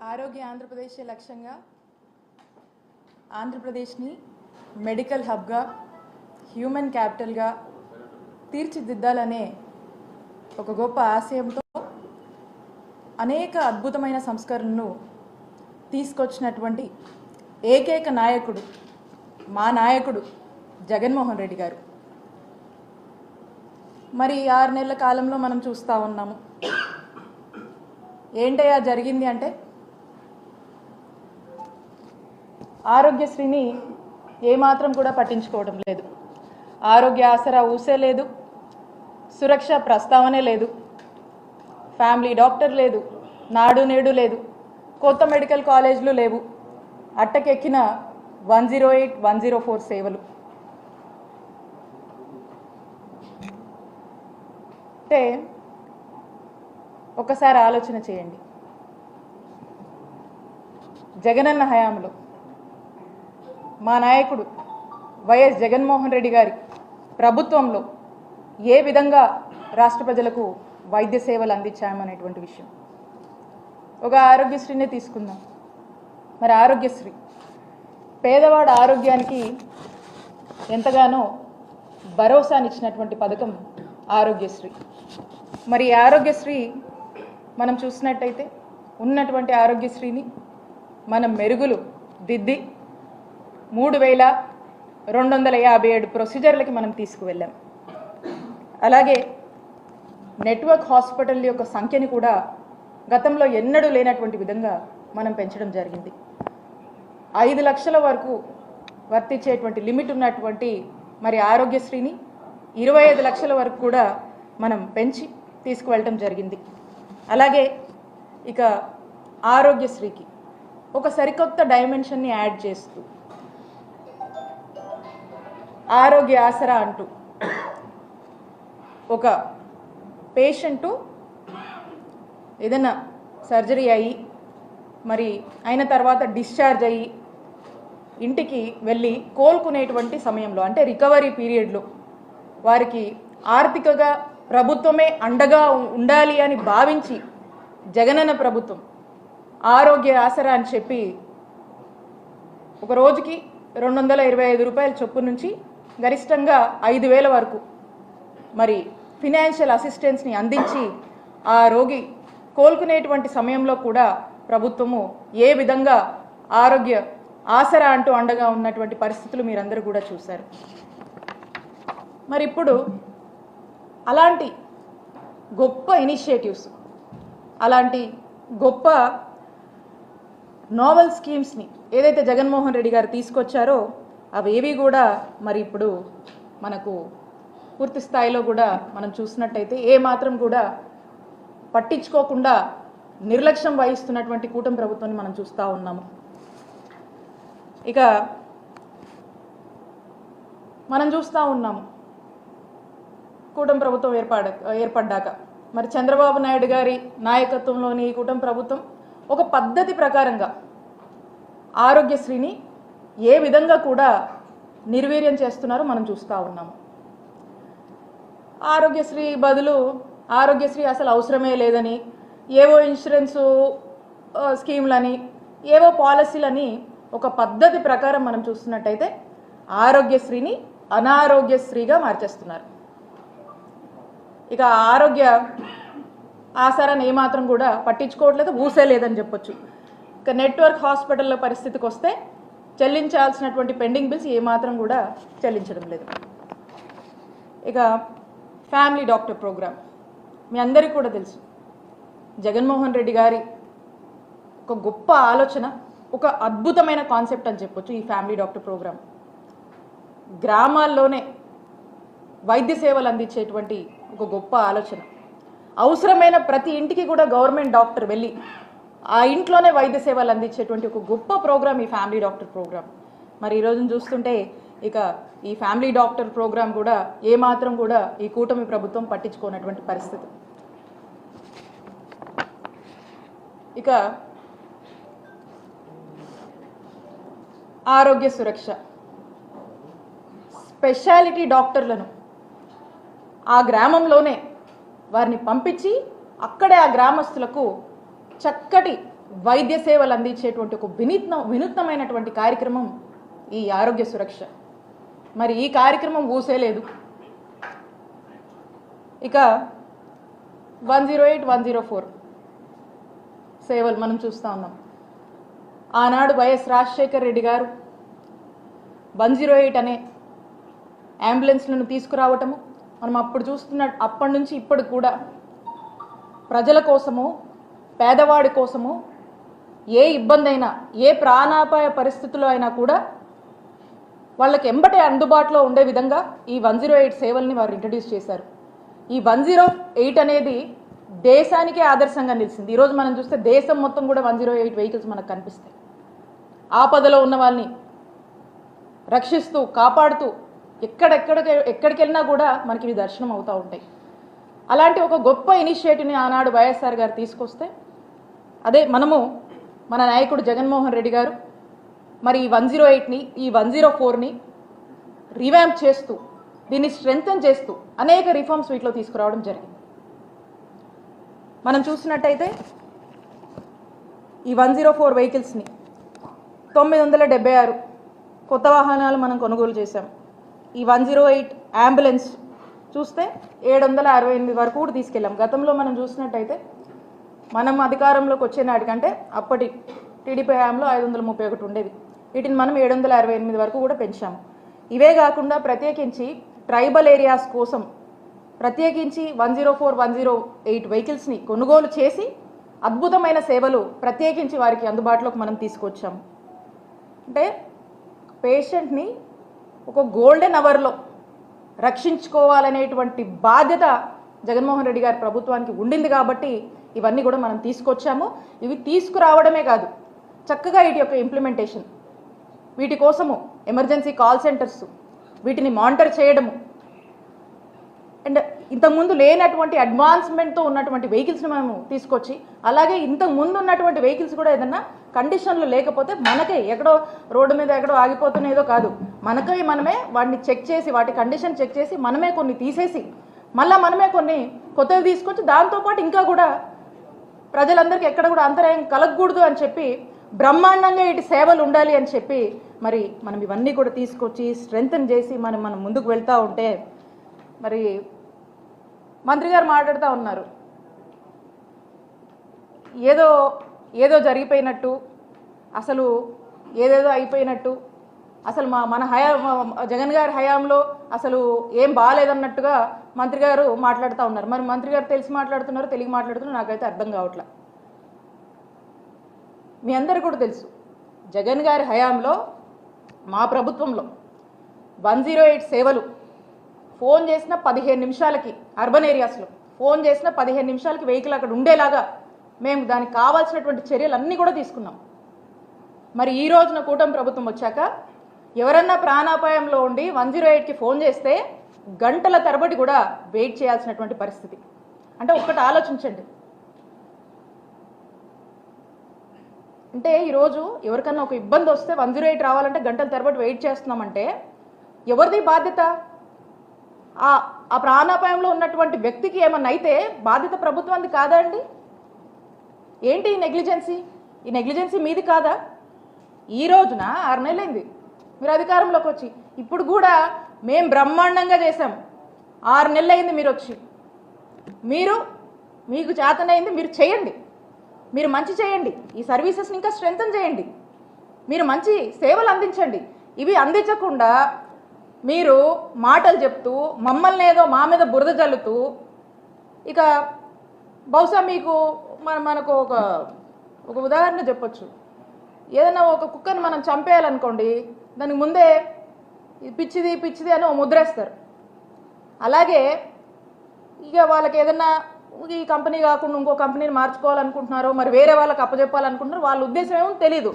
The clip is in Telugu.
ఆరోగ్య ఆంధ్రప్రదేశ్ లక్ష్యంగా ఆంధ్రప్రదేశ్ని మెడికల్ హబ్గా హ్యూమన్ క్యాపిటల్గా తీర్చిదిద్దాలనే ఒక గొప్ప ఆశయంతో అనేక అద్భుతమైన సంస్కరణలను తీసుకొచ్చినటువంటి ఏకైక నాయకుడు మా నాయకుడు జగన్మోహన్ రెడ్డి గారు. మరి 6 నెలల కాలంలో మనం చూస్తూ ఉన్నాము. ఏంటయ్యా జరిగింది అంటే, ఆరోగ్యశ్రీని ఏమాత్రం కూడా పట్టించుకోవడం లేదు. ఆరోగ్య ఆసరా ఊసే లేదు, సురక్ష ప్రస్తావనే లేదు, ఫ్యామిలీ డాక్టర్ లేదు, నాడు నేడు లేదు, కొత్త మెడికల్ కాలేజీలు లేవు, అట్టకెక్కిన 108, 104 సేవలు. అంటే ఒకసారి ఆలోచన చేయండి, జగనన్న హయాంలో మా నాయకుడు వైఎస్ జగన్మోహన్ రెడ్డి గారి ప్రభుత్వంలో ఏ విధంగా రాష్ట్ర ప్రజలకు వైద్య సేవలు అందించామనేటువంటి విషయం. ఒక ఆరోగ్యశ్రీనే తీసుకుందాం. మరి ఆరోగ్యశ్రీ పేదవాడి ఆరోగ్యానికి ఎంతగానో భరోసానిచ్చినటువంటి పథకం ఆరోగ్యశ్రీ. మరి ఆరోగ్యశ్రీ మనం చూసినట్టయితే ఉన్నటువంటి ఆరోగ్యశ్రీని మనం మెరుగులు దిద్ది 3257 ప్రొసీజర్లకి మనం తీసుకువెళ్ళాం. అలాగే నెట్వర్క్ హాస్పిటల్ యొక్క సంఖ్యని కూడా గతంలో ఎన్నడూ లేనటువంటి విధంగా మనం పెంచడం జరిగింది. 5 లక్షల వరకు వర్తించేటువంటి లిమిట్ ఉన్నటువంటి మరి ఆరోగ్యశ్రీని 25 లక్షల వరకు కూడా మనం పెంచి తీసుకువెళ్ళటం జరిగింది. అలాగే ఇక ఆరోగ్యశ్రీకి ఒక సరికొత్త డైమెన్షన్ని యాడ్ చేస్తూ ఆరోగ్య ఆసరా అంటూ ఒక పేషెంటు ఏదైనా సర్జరీ అయ్యి మరి అయిన తర్వాత డిశ్చార్జ్ అయ్యి ఇంటికి వెళ్ళి కోలుకునేటువంటి సమయంలో, అంటే రికవరీ పీరియడ్లో వారికి ఆర్థికంగా ప్రభుత్వమే అండగా ఉండాలి అని భావించి జగనన్న ప్రభుత్వం ఆరోగ్య ఆసరా అని చెప్పి ఒక రోజుకి 225 రూపాయల చొప్పు నుంచి గరిష్టంగా 5,000 వరకు మరి ఫినాన్షియల్ అసిస్టెన్స్ని అందించి ఆ రోగి కోలుకునేటువంటి సమయంలో కూడా ప్రభుత్వము ఏ విధంగా ఆరోగ్య ఆసరా అంటూ అండగా ఉన్నటువంటి పరిస్థితులు మీరందరూ కూడా చూశారు. మరి ఇప్పుడు అలాంటి గొప్ప ఇనిషియేటివ్స్, అలాంటి గొప్ప నోవెల్ స్కీమ్స్ని ఏదైతే జగన్మోహన్ రెడ్డి గారు తీసుకొచ్చారో అవేవి కూడా మరి ఇప్పుడు మనకు పూర్తి స్థాయిలో కూడా మనం చూసినట్టయితే ఏమాత్రం కూడా పట్టించుకోకుండా నిర్లక్ష్యం వహిస్తున్నటువంటి కూటమి ప్రభుత్వాన్ని మనం చూస్తూ ఉన్నాము. ఇక మనం చూస్తూ ఉన్నాము, కూటమి ప్రభుత్వం ఏర్పడ్డాక మరి చంద్రబాబు నాయుడు గారి నాయకత్వంలోని ఈ కూటమి ప్రభుత్వం ఒక పద్ధతి ప్రకారంగా ఆరోగ్యశ్రీని ఏ విధంగా కూడా నిర్వీర్యం చేస్తున్నారో మనం చూస్తూ ఉన్నాము. ఆరోగ్యశ్రీ బదులు ఆరోగ్యశ్రీ అసలు అవసరమే లేదని, ఏవో ఇన్సూరెన్సు స్కీమ్లని, ఏవో పాలసీలని ఒక పద్ధతి ప్రకారం మనం చూస్తున్నట్టయితే ఆరోగ్యశ్రీని అనారోగ్యశ్రీగా మార్చేస్తున్నారు. ఇక ఆరోగ్య ఆసరాన్ని ఏమాత్రం కూడా పట్టించుకోవట్లేదు, ఊసే లేదని చెప్పొచ్చు. ఇక నెట్వర్క్ హాస్పిటల్ల పరిస్థితికి వస్తే చెల్లించాల్సినటువంటి పెండింగ్ బిల్స్ ఏమాత్రం కూడా చెల్లించడం లేదు. ఇక ఫ్యామిలీ డాక్టర్ ప్రోగ్రామ్ మీ అందరికీ కూడా తెలుసు, జగన్మోహన్ రెడ్డి గారి ఒక గొప్ప ఆలోచన, ఒక అద్భుతమైన కాన్సెప్ట్ అని చెప్పొచ్చు ఈ ఫ్యామిలీ డాక్టర్ ప్రోగ్రామ్. గ్రామాల్లోనే వైద్య సేవలు అందించేటువంటి ఒక గొప్ప ఆలోచన. అవసరమైన ప్రతి ఇంటికి కూడా గవర్నమెంట్ డాక్టర్ వెళ్ళి ఆ ఇంట్లోనే వైద్య సేవలు అందించేటువంటి ఒక గొప్ప ప్రోగ్రామ్ ఈ ఫ్యామిలీ డాక్టర్ ప్రోగ్రామ్. మరి ఈరోజు చూస్తుంటే ఇక ఈ ఫ్యామిలీ డాక్టర్ ప్రోగ్రామ్ కూడా ఏమాత్రం కూడా ఈ కూటమి ప్రభుత్వం పట్టించుకోనటువంటి పరిస్థితి. ఇక ఆరోగ్య సురక్ష, స్పెషాలిటీ డాక్టర్లను ఆ గ్రామంలోనే వారిని పంపించి అక్కడే ఆ గ్రామస్తులకు చక్కటి వైద్య సేవలు అందించేటువంటి ఒక వినూత్నమైనటువంటి కార్యక్రమం ఈ ఆరోగ్య సురక్ష. మరి ఈ కార్యక్రమం ఊసేలేదు. ఇక 108, 104 సేవలు మనం చూస్తూ ఉన్నాం. ఆనాడు వైఎస్ రాజశేఖర్ రెడ్డి గారు 108 అనే అంబులెన్స్లను తీసుకురావటము మనం అప్పటి నుంచి ఇప్పటి కూడా ప్రజల కోసము, పేదవాడి కోసము, ఏ ఇబ్బంది అయినా, ఏ ప్రాణాపాయ పరిస్థితుల్లో అయినా కూడా వాళ్ళకి ఎంబటే అందుబాటులో ఉండే విధంగా ఈ 108 సేవల్ని వారు ఇంట్రడ్యూస్ చేశారు. ఈ 108 అనేది దేశానికే ఆదర్శంగా నిలిచింది. ఈరోజు మనం చూస్తే దేశం మొత్తం కూడా 108 వెహికల్స్ మనకు కనిపిస్తాయి. ఆపదలో ఉన్న వాళ్ళని రక్షిస్తూ, కాపాడుతూ ఎక్కడికి వెళ్ళినా కూడా మనకి ఇవి దర్శనం అవుతూ ఉంటాయి. అలాంటి ఒక గొప్ప ఇనిషియేటివ్ని ఆనాడు వైఎస్ఆర్ గారు తీసుకొస్తే అదే మనము మన నాయకుడు జగన్మోహన్ రెడ్డి గారు మరి ఈ 108ని, ఈ 104ని రివాంప్ చేస్తూ, దీన్ని స్ట్రెంగ్తన్ చేస్తూ అనేక రిఫార్మ్స్ వీటిలో తీసుకురావడం జరిగింది. మనం చూసినట్టయితే ఈ 104 వెహికల్స్ని 976 కొత్త వాహనాలు మనం కొనుగోలు చేశాం. ఈ 108 అంబులెన్స్ చూస్తే 768 వరకు కూడా తీసుకెళ్ళాం. గతంలో మనం చూసినట్టయితే మనం అధికారంలోకి వచ్చే నాటికంటే అప్పటి టీడీపీ హయాంలో 531 ఉండేది. వీటిని మనం 768 వరకు కూడా పెంచాము. ఇవే కాకుండా ప్రత్యేకించి ట్రైబల్ ఏరియాస్ కోసం ప్రత్యేకించి 104, 108 వెహికల్స్ని కొనుగోలు చేసి అద్భుతమైన సేవలు ప్రత్యేకించి వారికి అందుబాటులోకి మనం తీసుకొచ్చాము. అంటే పేషెంట్ని ఒక గోల్డెన్ అవర్లో రక్షించుకోవాలనేటువంటి బాధ్యత జగన్మోహన్ రెడ్డి గారి ప్రభుత్వానికి ఉండింది కాబట్టి ఇవన్నీ కూడా మనం తీసుకొచ్చాము. ఇవి తీసుకురావడమే కాదు, చక్కగా వీటి యొక్క ఇంప్లిమెంటేషన్, వీటి కోసము ఎమర్జెన్సీ కాల్ సెంటర్స్, వీటిని మానిటర్ చేయడము, అండ్ ఇంతకుముందు లేనటువంటి అడ్వాన్స్మెంట్తో ఉన్నటువంటి వెహికల్స్ని మేము తీసుకొచ్చి, అలాగే ఇంతకుముందు ఉన్నటువంటి వెహికల్స్ కూడా ఏదన్నా కండిషన్లు లేకపోతే మనకే ఎక్కడో రోడ్డు మీద ఎక్కడో ఆగిపోతున్నదో కాదు, మనమే వాటిని చెక్ చేసి, వాటి కండిషన్ చెక్ చేసి మనమే కొన్ని తీసేసి మళ్ళీ మనమే కొన్ని కొత్తవి తీసుకొచ్చి దాంతోపాటు ఇంకా కూడా ప్రజలందరికీ ఎక్కడ కూడా అంతరాయం కలగకూడదు అని చెప్పి బ్రహ్మాండంగా ఇటు సేవలు ఉండాలి అని చెప్పి మరి మనం ఇవన్నీ కూడా తీసుకొచ్చి స్ట్రెంగ్తన్ చేసి మనం ముందుకు వెళ్తూ ఉంటే మరి మంత్రి గారు మాట్లాడుతూ ఉన్నారు, ఏదో జరిగిపోయినట్టు, అసలు ఏదేదో అయిపోయినట్టు, అసలు మన జగన్ గారి హయాంలో అసలు ఏం బాగాలేదన్నట్టుగా మంత్రి గారు మాట్లాడుతూ ఉన్నారు. మరి మంత్రి గారు తెలిసి మాట్లాడుతున్నారో తెలియ మాట్లాడుతున్నారో నాకైతే అర్థం కావట్లే. మీ అందరికీ కూడా తెలుసు, జగన్ గారి హయాంలో మా ప్రభుత్వంలో 108 సేవలు ఫోన్ చేసిన 15 నిమిషాలకి, అర్బన్ ఏరియాస్లో ఫోన్ చేసిన 15 నిమిషాలకి వెహికల్ అక్కడ ఉండేలాగా మేము దానికి కావాల్సినటువంటి చర్యలన్నీ కూడా తీసుకున్నాం. మరి ఈ రోజున కూటమి ప్రభుత్వం వచ్చాక ఎవరన్నా ప్రాణాపాయంలో ఉండి 108కి ఫోన్ చేస్తే గంటల తరబడి కూడా వెయిట్ చేయాల్సినటువంటి పరిస్థితి. అంటే ఒక్కటి ఆలోచించండి, అంటే ఈరోజు ఎవరికన్నా ఒక ఇబ్బంది వస్తే 108 రావాలంటే గంటల తరబడి వెయిట్ చేస్తున్నామంటే ఎవరిది బాధ్యత? ఆ ప్రాణాపాయంలో ఉన్నటువంటి వ్యక్తికి ఏమన్నా అయితే బాధ్యత ప్రభుత్వానికి కాదా అండి? ఏంటి ఈ నెగ్లిజెన్సీ? ఈ నెగ్లిజెన్సీ మీది కాదా? ఈ రోజున 6 నెలలైంది మీరు అధికారంలోకి వచ్చి, ఇప్పుడు కూడా మేము బ్రహ్మాండంగా చేశాం. 6 నెలలైంది మీరు వచ్చి, మీకు చేతనైంది మీరు చేయండి, మీరు మంచి చేయండి, ఈ సర్వీసెస్ని ఇంకా స్ట్రెంగ్తన్ చేయండి, మీరు మంచి సేవలు అందించండి. ఇవి అందించకుండా మీరు మాటలు చెప్తూ మమ్మల్ని ఏదో మా మీద బురద జల్లుతూ, ఇక బహుశా మీకు మనకు ఒక ఉదాహరణ చెప్పొచ్చు. ఏదైనా ఒక కుక్కని మనం చంపేయాలనుకోండి, దానికి ముందే పిచ్చిది అని ముద్రేస్తారు. అలాగే ఇక వాళ్ళకి ఏదన్నా ఈ కంపెనీ కాకుండా ఇంకో కంపెనీని మార్చుకోవాలనుకుంటున్నారో, మరి వేరే వాళ్ళకి అప్పచెప్పాలనుకుంటున్నారో, వాళ్ళ ఉద్దేశం ఏమో తెలీదు.